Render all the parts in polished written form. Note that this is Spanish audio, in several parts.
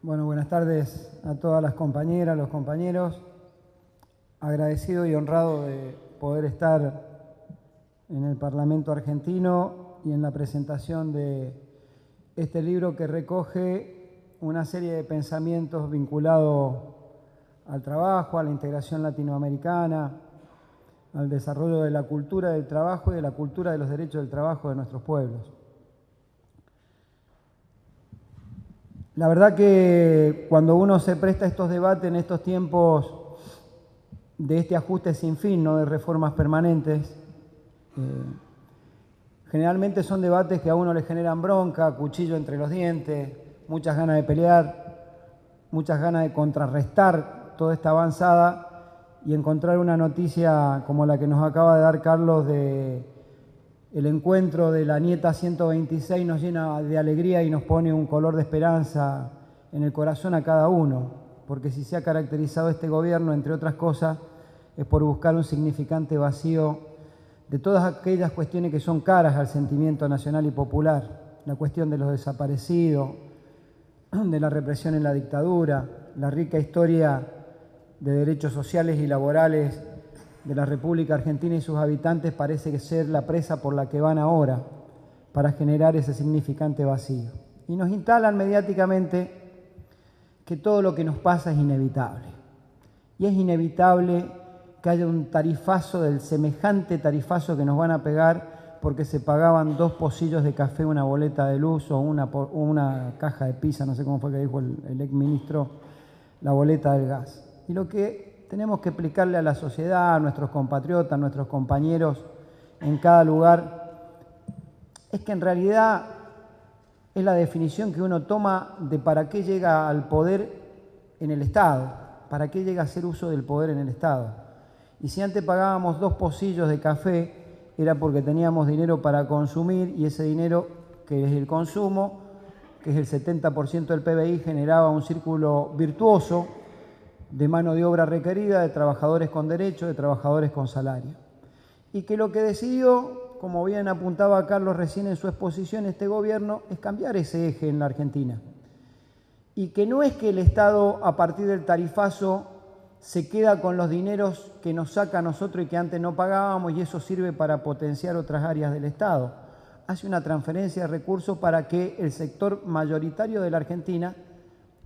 Bueno, buenas tardes a todas las compañeras, los compañeros. Agradecido y honrado de poder estar en el Parlamento argentino y en la presentación de este libro que recoge una serie de pensamientos vinculados al trabajo, a la integración latinoamericana, al desarrollo de la cultura del trabajo y de la cultura de los derechos del trabajo de nuestros pueblos. La verdad que cuando uno se presta a estos debates en estos tiempos de este ajuste sin fin, no de reformas permanentes, generalmente son debates que a uno le generan bronca, cuchillo entre los dientes, muchas ganas de pelear, muchas ganas de contrarrestar toda esta avanzada y encontrar una noticia como la que nos acaba de dar Carlos de el encuentro de la nieta 126 nos llena de alegría y nos pone un color de esperanza en el corazón a cada uno, porque si se ha caracterizado este gobierno, entre otras cosas, es por buscar un significante vacío de todas aquellas cuestiones que son caras al sentimiento nacional y popular, la cuestión de los desaparecidos, de la represión en la dictadura, la rica historia de derechos sociales y laborales de la República Argentina y sus habitantes parece ser la presa por la que van ahora para generar ese significante vacío. Y nos instalan mediáticamente que todo lo que nos pasa es inevitable. Y es inevitable que haya un tarifazo del semejante tarifazo que nos van a pegar porque se pagaban 2 pocillos de café, una boleta de luz o una caja de pizza, no sé cómo fue que dijo el exministro, la boleta del gas. Y lo que tenemos que explicarle a la sociedad, a nuestros compatriotas, a nuestros compañeros en cada lugar, es que en realidad es la definición que uno toma de para qué llega al poder en el Estado, para qué llega a hacer uso del poder en el Estado. Y si antes pagábamos 2 pocillos de café, era porque teníamos dinero para consumir y ese dinero, que es el consumo, que es el 70% del PBI, generaba un círculo virtuoso de mano de obra requerida, de trabajadores con derechos, de trabajadores con salario. Y que lo que decidió, como bien apuntaba Carlos recién en su exposición, este gobierno es cambiar ese eje en la Argentina. Y que no es que el Estado, a partir del tarifazo, se queda con los dineros que nos saca a nosotros y que antes no pagábamos y eso sirve para potenciar otras áreas del Estado. Hace una transferencia de recursos para que el sector mayoritario de la Argentina,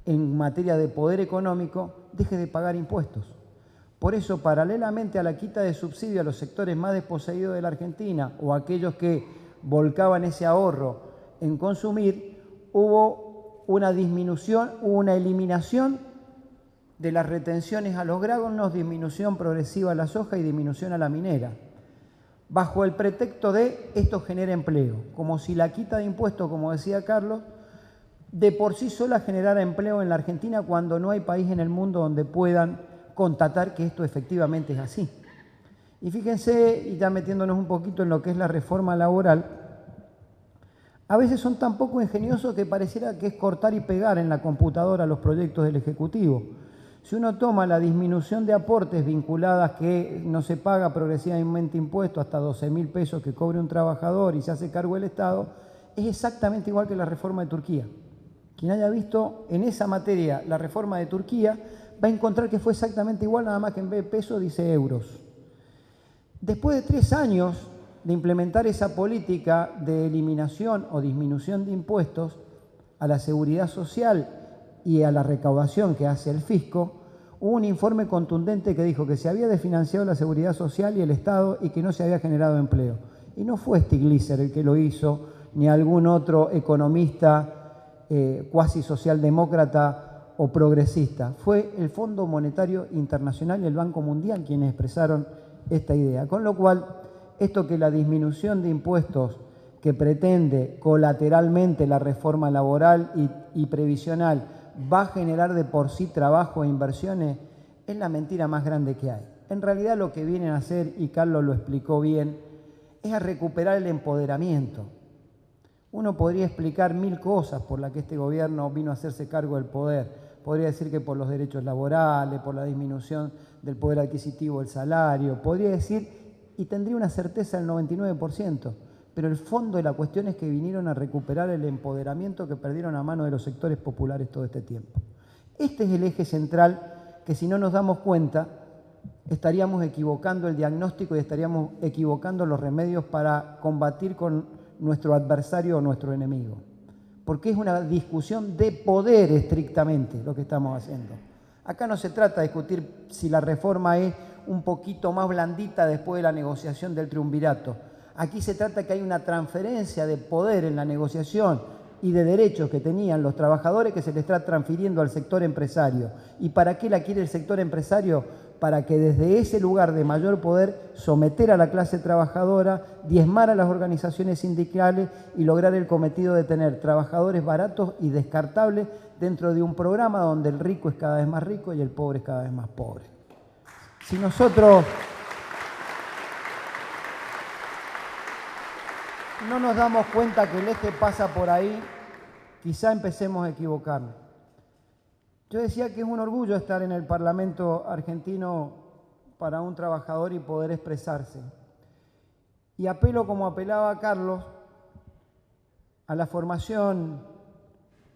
en materia de poder económico, deje de pagar impuestos. Por eso, paralelamente a la quita de subsidio a los sectores más desposeídos de la Argentina o aquellos que volcaban ese ahorro en consumir, hubo una disminución, hubo una eliminación de las retenciones a los granos, disminución progresiva a la soja y disminución a la minera, bajo el pretexto de esto genera empleo, como si la quita de impuestos, como decía Carlos, de por sí sola generara empleo en la Argentina cuando no hay país en el mundo donde puedan constatar que esto efectivamente es así. Y fíjense, y ya metiéndonos un poquito en lo que es la reforma laboral, a veces son tan poco ingeniosos que pareciera que es cortar y pegar en la computadora los proyectos del Ejecutivo. Si uno toma la disminución de aportes vinculadas que no se paga progresivamente impuesto hasta 12.000 pesos que cobre un trabajador y se hace cargo el Estado, es exactamente igual que la reforma de Turquía. Quien haya visto en esa materia la reforma de Turquía va a encontrar que fue exactamente igual, nada más que en vez de pesos dice euros. Después de 3 años de implementar esa política de eliminación o disminución de impuestos a la seguridad social y a la recaudación que hace el fisco, hubo un informe contundente que dijo que se había desfinanciado la seguridad social y el Estado y que no se había generado empleo. Y no fue Stiglitzer el que lo hizo, ni algún otro economista cuasi socialdemócrata o progresista. Fue el Fondo Monetario Internacional y el Banco Mundial quienes expresaron esta idea. Con lo cual, esto que la disminución de impuestos que pretende colateralmente la reforma laboral y previsional va a generar de por sí trabajo e inversiones, es la mentira más grande que hay. En realidad lo que vienen a hacer, y Carlos lo explicó bien, es a recuperar el empoderamiento. Uno podría explicar 1000 cosas por las que este gobierno vino a hacerse cargo del poder. Podría decir que por los derechos laborales, por la disminución del poder adquisitivo del salario, podría decir, y tendría una certeza del 99%, pero el fondo de la cuestión es que vinieron a recuperar el empoderamiento que perdieron a mano de los sectores populares todo este tiempo. Este es el eje central que, si no nos damos cuenta, estaríamos equivocando el diagnóstico y estaríamos equivocando los remedios para combatir con nuestro adversario o nuestro enemigo. Porque es una discusión de poder estrictamente lo que estamos haciendo. Acá no se trata de discutir si la reforma es un poquito más blandita después de la negociación del triunvirato. Aquí se trata que hay una transferencia de poder en la negociación y de derechos que tenían los trabajadores que se les está transfiriendo al sector empresario. ¿Y para qué la quiere el sector empresario? Para que desde ese lugar de mayor poder someter a la clase trabajadora, diezmar a las organizaciones sindicales y lograr el cometido de tener trabajadores baratos y descartables dentro de un programa donde el rico es cada vez más rico y el pobre es cada vez más pobre. Si nosotros no nos damos cuenta que el eje pasa por ahí, quizá empecemos a equivocarnos. Yo decía que es un orgullo estar en el Parlamento argentino para un trabajador y poder expresarse. Y apelo, como apelaba Carlos, a la formación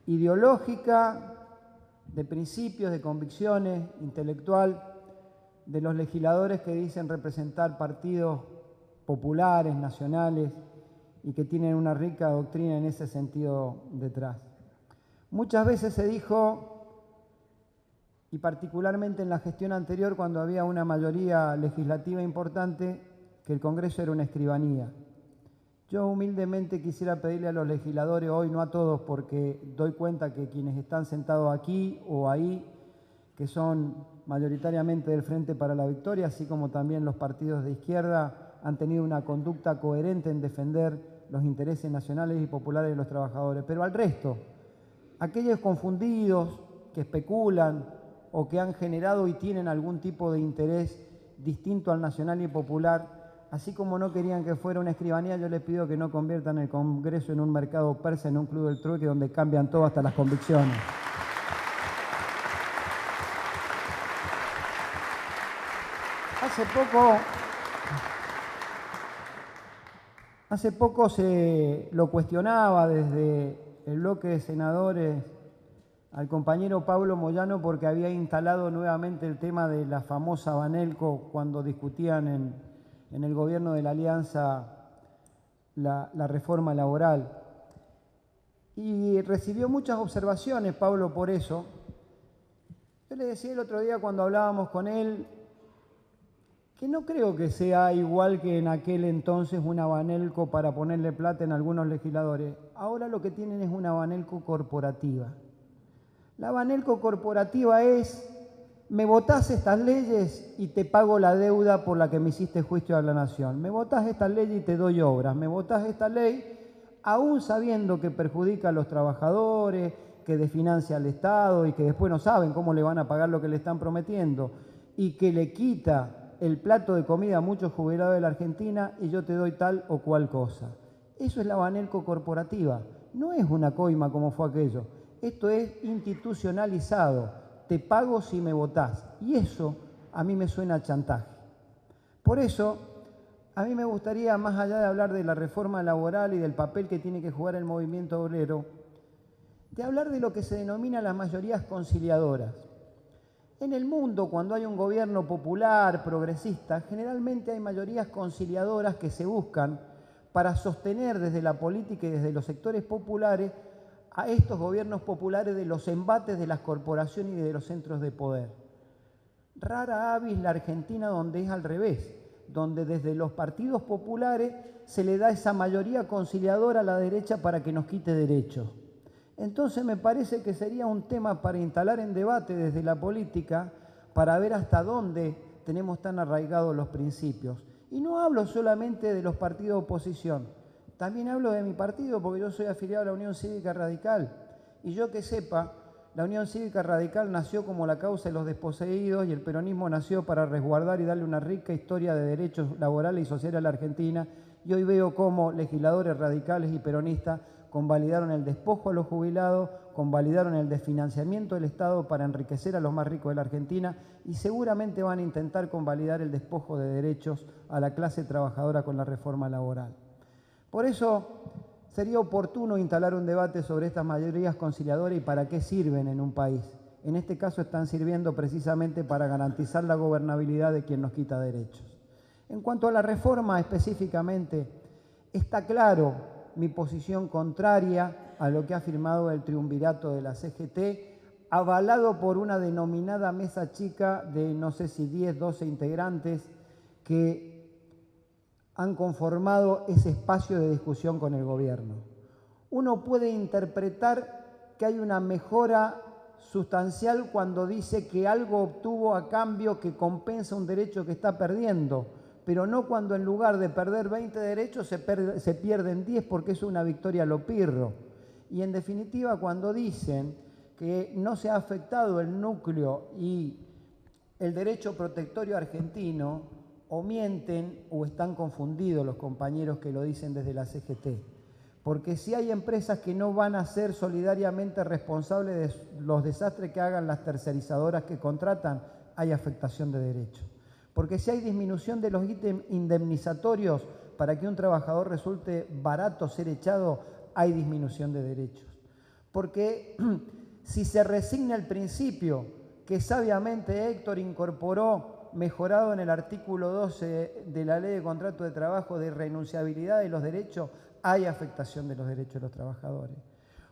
ideológica, de principios, de convicciones, intelectual, de los legisladores que dicen representar partidos populares, nacionales, y que tienen una rica doctrina en ese sentido detrás. Muchas veces se dijo, y particularmente en la gestión anterior, cuando había una mayoría legislativa importante, que el Congreso era una escribanía. Yo humildemente quisiera pedirle a los legisladores hoy, no a todos, porque doy cuenta que quienes están sentados aquí o ahí, que son mayoritariamente del Frente para la Victoria, así como también los partidos de izquierda, han tenido una conducta coherente en defender los intereses nacionales y populares de los trabajadores. Pero al resto, aquellos confundidos que especulan o que han generado y tienen algún tipo de interés distinto al nacional y popular, así como no querían que fuera una escribanía, yo les pido que no conviertan el Congreso en un mercado persa, en un club del trueque donde cambian todo, hasta las convicciones. Hace poco se lo cuestionaba desde el bloque de senadores al compañero Pablo Moyano porque había instalado nuevamente el tema de la famosa Banelco cuando discutían en el gobierno de la Alianza la reforma laboral. Y recibió muchas observaciones Pablo por eso. Yo le decía el otro día cuando hablábamos con él que no creo que sea igual que en aquel entonces una Banelco para ponerle plata en algunos legisladores. Ahora lo que tienen es una Banelco corporativa. La Banelco corporativa es, me votás estas leyes y te pago la deuda por la que me hiciste juicio a la nación. Me votás estas leyes y te doy obras. Me votás esta ley aún sabiendo que perjudica a los trabajadores, que desfinancia al Estado y que después no saben cómo le van a pagar lo que le están prometiendo y que le quita el plato de comida a muchos jubilados de la Argentina y yo te doy tal o cual cosa. Eso es la Banelco corporativa. No es una coima como fue aquello. Esto es institucionalizado. Te pago si me votás. Y eso a mí me suena a chantaje. Por eso, a mí me gustaría, más allá de hablar de la reforma laboral y del papel que tiene que jugar el movimiento obrero, de hablar de lo que se denomina las mayorías conciliadoras. En el mundo, cuando hay un gobierno popular, progresista, generalmente hay mayorías conciliadoras que se buscan para sostener desde la política y desde los sectores populares a estos gobiernos populares de los embates de las corporaciones y de los centros de poder. Rara avis la Argentina donde es al revés, donde desde los partidos populares se le da esa mayoría conciliadora a la derecha para que nos quite derechos. Entonces me parece que sería un tema para instalar en debate desde la política para ver hasta dónde tenemos tan arraigados los principios. Y no hablo solamente de los partidos de oposición, también hablo de mi partido porque yo soy afiliado a la Unión Cívica Radical. Y yo que sepa, la Unión Cívica Radical nació como la causa de los desposeídos y el peronismo nació para resguardar y darle una rica historia de derechos laborales y sociales a la Argentina. Y hoy veo cómo legisladores radicales y peronistas convalidaron el despojo a los jubilados, convalidaron el desfinanciamiento del Estado para enriquecer a los más ricos de la Argentina y seguramente van a intentar convalidar el despojo de derechos a la clase trabajadora con la reforma laboral. Por eso sería oportuno instalar un debate sobre estas mayorías conciliadoras y para qué sirven en un país. En este caso están sirviendo precisamente para garantizar la gobernabilidad de quien nos quita derechos. En cuanto a la reforma específicamente, está claro mi posición contraria a lo que ha firmado el triunvirato de la CGT, avalado por una denominada mesa chica de no sé si 10, 12 integrantes que han conformado ese espacio de discusión con el gobierno. Uno puede interpretar que hay una mejora sustancial cuando dice que algo obtuvo a cambio que compensa un derecho que está perdiendo, pero no cuando en lugar de perder 20 derechos se pierden 10 porque es una victoria a lo pirro. Y en definitiva, cuando dicen que no se ha afectado el núcleo y el derecho protectorio argentino, o mienten o están confundidos los compañeros que lo dicen desde la CGT. Porque si hay empresas que no van a ser solidariamente responsables de los desastres que hagan las tercerizadoras que contratan, hay afectación de derechos. Porque si hay disminución de los ítems indemnizatorios para que un trabajador resulte barato ser echado, hay disminución de derechos. Porque si se resigna el principio que sabiamente Héctor incorporó, mejorado en el artículo 12 de la Ley de Contrato de Trabajo de renunciabilidad de los derechos, hay afectación de los derechos de los trabajadores.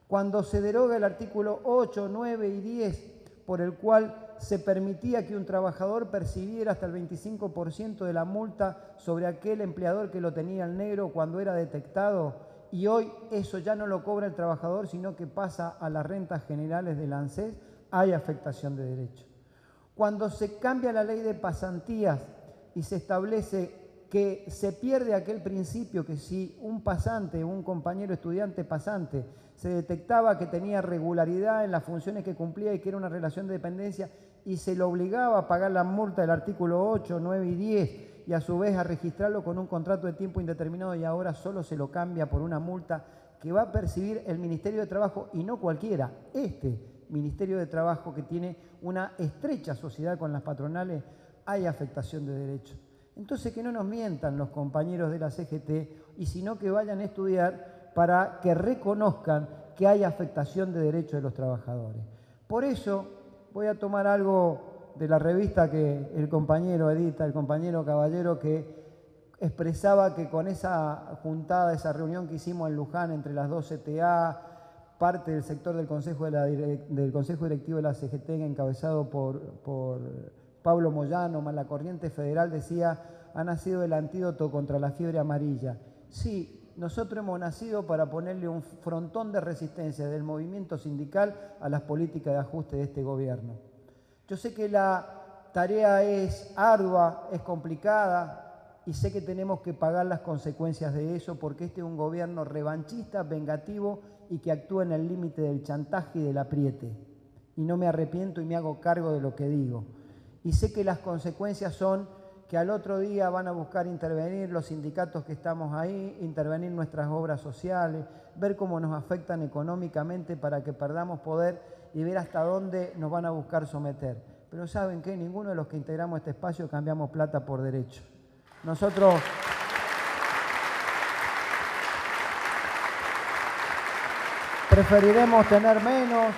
Cuando se deroga el artículo 8, 9 y 10, por el cual se permitía que un trabajador percibiera hasta el 25% de la multa sobre aquel empleador que lo tenía al negro cuando era detectado, y hoy eso ya no lo cobra el trabajador, sino que pasa a las rentas generales del ANSES, hay afectación de derechos. Cuando se cambia la ley de pasantías y se establece que se pierde aquel principio que si un pasante, un compañero estudiante pasante, se detectaba que tenía regularidad en las funciones que cumplía y que era una relación de dependencia y se lo obligaba a pagar la multa del artículo 8, 9 y 10 y a su vez a registrarlo con un contrato de tiempo indeterminado y ahora solo se lo cambia por una multa que va a percibir el Ministerio de Trabajo y no cualquiera, Ministerio de Trabajo que tiene una estrecha sociedad con las patronales, hay afectación de derechos. Entonces que no nos mientan los compañeros de la CGT y sino que vayan a estudiar para que reconozcan que hay afectación de derechos de los trabajadores. Por eso voy a tomar algo de la revista que el compañero edita, el compañero Caballero, que expresaba que con esa juntada, esa reunión que hicimos en Luján entre las dos CTA, parte del sector del Consejo Directivo de la CGT, encabezado por Pablo Moyano, más la corriente federal, decía, ha nacido el antídoto contra la fiebre amarilla. Sí, nosotros hemos nacido para ponerle un frontón de resistencia del movimiento sindical a las políticas de ajuste de este gobierno. Yo sé que la tarea es ardua, es complicada, y sé que tenemos que pagar las consecuencias de eso porque este es un gobierno revanchista, vengativo y que actúa en el límite del chantaje y del apriete. Y no me arrepiento y me hago cargo de lo que digo. Y sé que las consecuencias son que al otro día van a buscar intervenir los sindicatos que estamos ahí, intervenir nuestras obras sociales, ver cómo nos afectan económicamente para que perdamos poder y ver hasta dónde nos van a buscar someter. Pero ¿saben qué? Ninguno de los que integramos este espacio cambiamos plata por derecho. Nosotros preferiremos tener menos,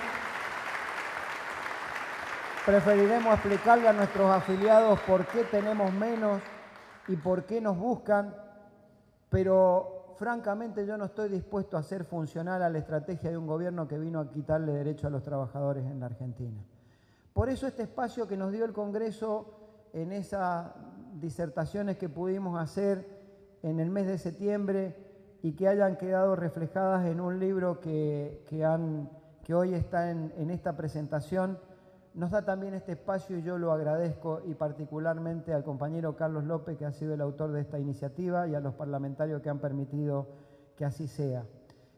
preferiremos explicarle a nuestros afiliados por qué tenemos menos y por qué nos buscan, pero francamente yo no estoy dispuesto a ser funcional a la estrategia de un gobierno que vino a quitarle derecho a los trabajadores en la Argentina. Por eso este espacio que nos dio el Congreso en esas disertaciones que pudimos hacer en el mes de septiembre y que hayan quedado reflejadas en un libro que hoy está en esta presentación, nos da también este espacio y yo lo agradezco y particularmente al compañero Carlos López, que ha sido el autor de esta iniciativa, y a los parlamentarios que han permitido que así sea.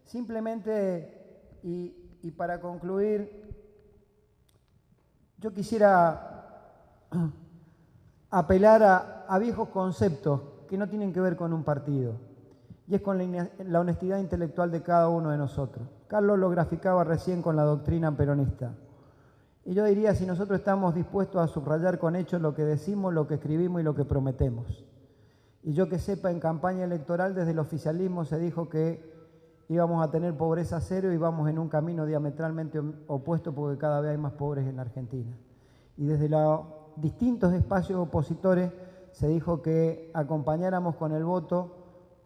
Simplemente, y para concluir, yo quisiera apelar a viejos conceptos que no tienen que ver con un partido, y es con la honestidad intelectual de cada uno de nosotros. Carlos lo graficaba recién con la doctrina peronista. Y yo diría, si nosotros estamos dispuestos a subrayar con hechos lo que decimos, lo que escribimos y lo que prometemos. Y yo que sepa, en campaña electoral desde el oficialismo se dijo que íbamos a tener pobreza cero y vamos en un camino diametralmente opuesto porque cada vez hay más pobres en la Argentina. Y desde los distintos espacios opositores se dijo que acompañáramos con el voto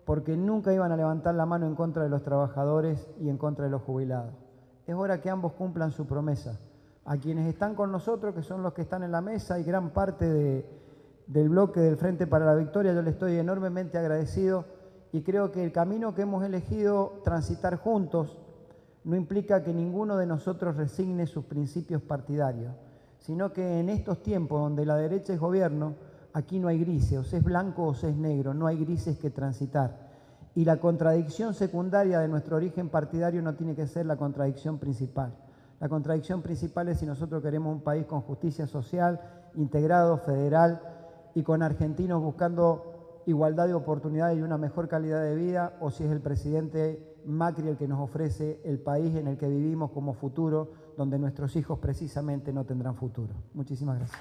porque nunca iban a levantar la mano en contra de los trabajadores y en contra de los jubilados. Es hora que ambos cumplan su promesa. A quienes están con nosotros, que son los que están en la mesa y gran parte del bloque del Frente para la Victoria, yo le estoy enormemente agradecido y creo que el camino que hemos elegido transitar juntos no implica que ninguno de nosotros resigne sus principios partidarios, sino que en estos tiempos donde la derecha es gobierno, aquí no hay grises, o se es blanco o se es negro, no hay grises que transitar. Y la contradicción secundaria de nuestro origen partidario no tiene que ser la contradicción principal. La contradicción principal es si nosotros queremos un país con justicia social, integrado, federal y con argentinos buscando igualdad de oportunidades y una mejor calidad de vida, o si es el presidente Macri el que nos ofrece el país en el que vivimos como futuro, donde nuestros hijos precisamente no tendrán futuro. Muchísimas gracias.